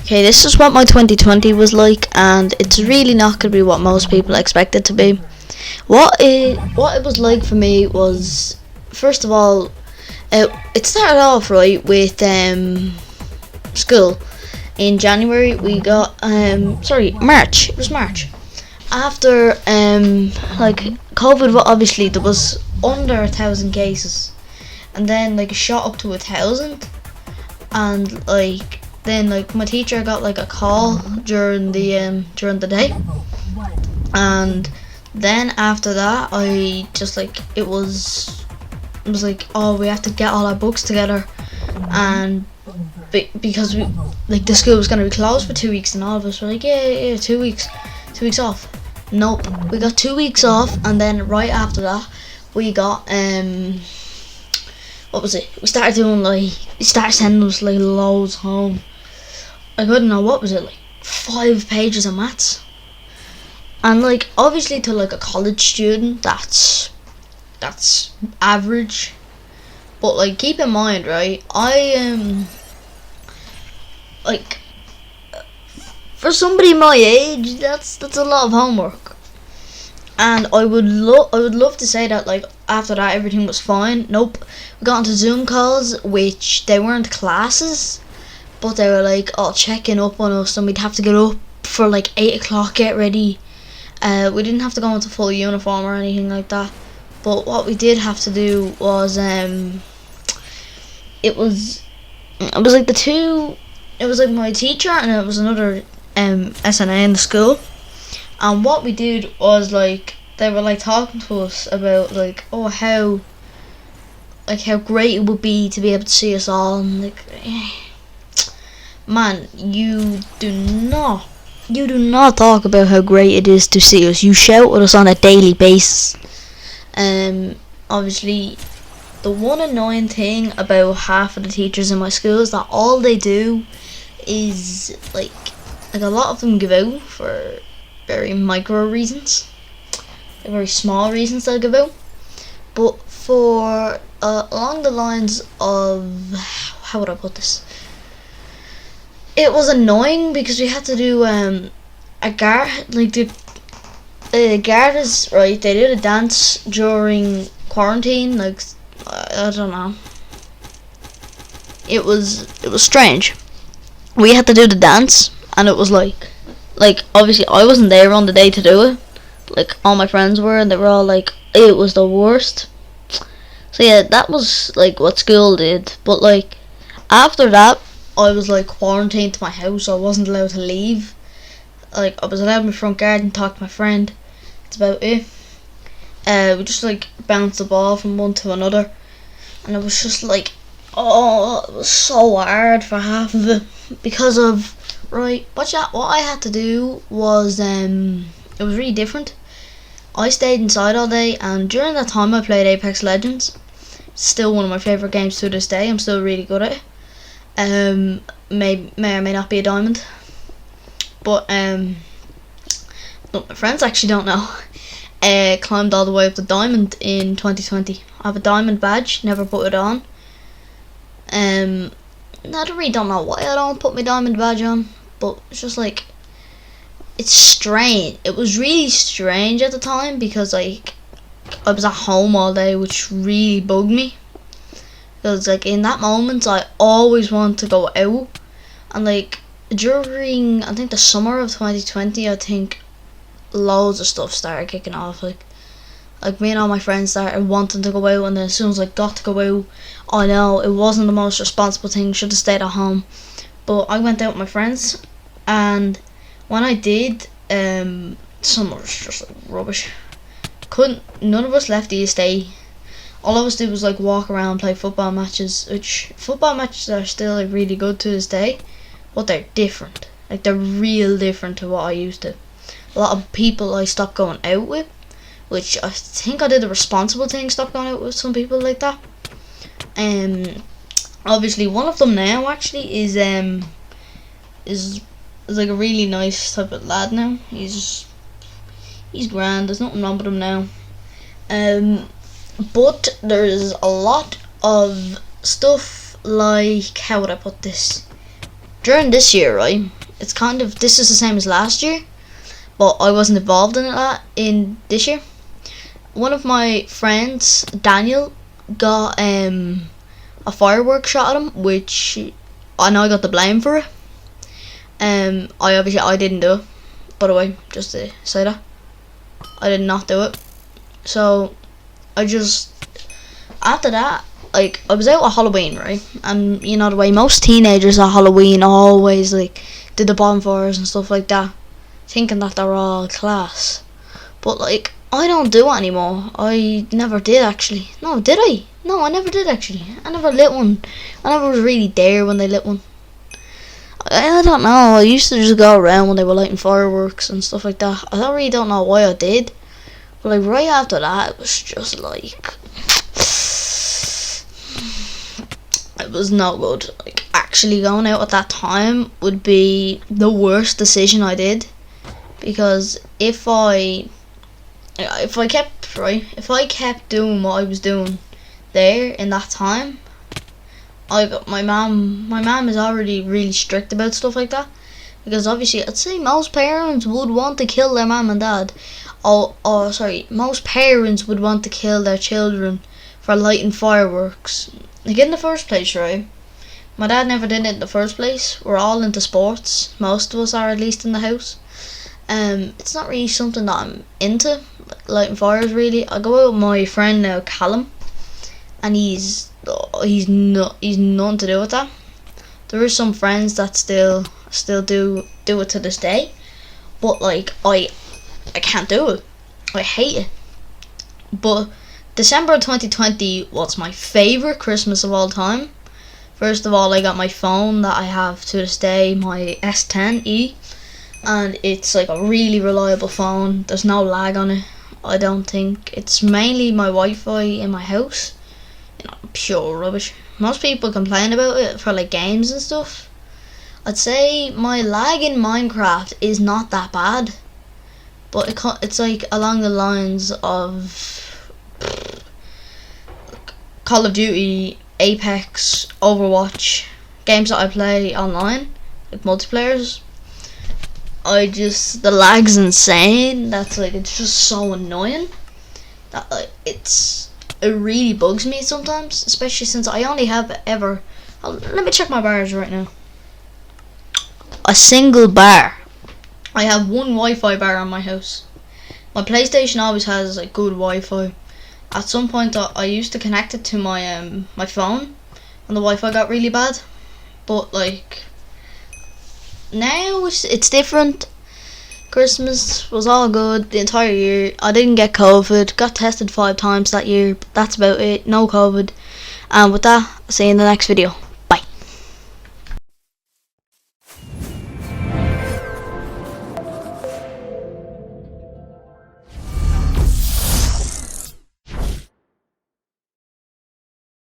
Okay, this is what my 2020 was like, and it's really not going to be what most people expect it to be. What it was like for me was, first of all, it started off right with school. In January we got March. It was March. After like COVID, well, obviously there was under 1,000 cases, and then like it shot up to 1,000, and like then like my teacher got like a call during the day, and then after that I just like it was like, oh, we have to get all our books together, and because we like the school was gonna be closed for 2 weeks, and all of us were like, yeah, 2 weeks off. Nope, we got 2 weeks off, and then right after that we got what was it? We started sending us like loads home. I couldn't know, what was it, like 5 pages of maths, and like obviously to like a college student that's average, but like keep in mind, right, I am like, for somebody my age, that's a lot of homework. And I would love to say that like after that everything was fine. Nope, we got onto Zoom calls, which they weren't classes, but they were like all checking up on us, and we'd have to get up for like 8 o'clock, get ready. We didn't have to go into full uniform or anything like that, but what we did have to do was it was like it was like my teacher, and it was another SNA in the school. And what we did was like they were like talking to us about like, oh, how great it would be to be able to see us all, and like, man, you do not talk about how great it is to see us. You shout at us on a daily basis. Obviously, the one annoying thing about half of the teachers in my school is that all they do is like a lot of them give out for very micro reasons, very small reasons they'll give out. But for along the lines of, how would I put this? It was annoying because we had to do a guard, like the guards, right? They did a dance during quarantine, like I don't know. It was strange. We had to do the dance, and it was like obviously I wasn't there on the day to do it. Like all my friends were, and they were all like, it was the worst. So yeah, that was like what school did. But like after that, I was like quarantined to my house. So I wasn't allowed to leave. Like I was allowed in my front garden, talk to my friend. That's about it. We just like bounced the ball from one to another, and it was just like, oh, it was so hard for half of it because of, right, what I had to do was it was really different. I stayed inside all day, and during that time I played Apex Legends. Still one of my favourite games to this day. I'm still really good at it. May or may not be a diamond, but no, my friends actually don't know. Climbed all the way up to diamond in 2020. I have a diamond badge, never put it on. I really don't know why I don't put my diamond badge on, but it's just like, it's strange. It was really strange at the time because like I was at home all day, which really bugged me. Because like in that moment I always wanted to go out, and like during I think the summer of 2020, I think loads of stuff started kicking off. Like me and all my friends started wanting to go out, and then as soon as I got to go out, I know it wasn't the most responsible thing, should have stayed at home, but I went out with my friends, and when I did, summer was just like rubbish. None of us left the estate. All of us did was like walk around, play football matches, which football matches are still like really good to this day, but they're different. Like they're real different to what I used to. A lot of people I stopped going out with, which I think I did the responsible thing, stop going out with some people like that. Obviously one of them now actually is like a really nice type of lad now. He's grand, there's nothing wrong with him now. But there's a lot of stuff like, how would I put this? During this year, right, it's kind of, this is the same as last year, but I wasn't involved in it in this year. One of my friends, Daniel, got a firework shot at him, which I know I got the blame for it. I didn't do it, by the way, just to say that. I did not do it. So after that, like, I was out at Halloween, right? And you know the way most teenagers at Halloween always like did the bonfires and stuff like that, thinking that they're all class. But like, I don't do it anymore. I never did actually. No, did I? No, I never did actually. I never lit one. I never was really there when they lit one. I don't know. I used to just go around when they were lighting fireworks and stuff like that. I really don't know why I did. But like right after that, it was just like, it was not good. Like, actually going out at that time would be the worst decision I did, because if I kept doing what I was doing there in that time, my mom is already really strict about stuff like that, because obviously I'd say most parents would want to kill their mom and dad. Most parents would want to kill their children for lighting fireworks. Like, in the first place, right? My dad never did it in the first place. We're all into sports. Most of us are, at least in the house. It's not really something that I'm into, lighting fires, really. I go out with my friend now, Callum, and he's nothing to do with that. There are some friends that still do it to this day, but like, I can't do it. I hate it. But December 2020 was my favourite Christmas of all time. First of all, I got my phone that I have to this day, my S10e, and it's like a really reliable phone. There's no lag on it, I don't think. It's mainly my Wi-Fi in my house. You know, pure rubbish. Most people complain about it for like games and stuff. I'd say my lag in Minecraft is not that bad, but it's like along the lines of Call of Duty, Apex, Overwatch, games that I play online, like multiplayers. The lag's insane. That's like, it's just so annoying that like it really bugs me sometimes, especially since I only have ever, let me check my bars right now. A single bar. I have one Wi-Fi bar on my house. My PlayStation always has like good Wi-Fi. At some point I used to connect it to my my phone, and the Wi-Fi got really bad. But like, now it's different. Christmas was all good the entire year. I didn't get COVID. Got tested 5 times that year, but that's about it. No COVID. And with that, I'll see you in the next video.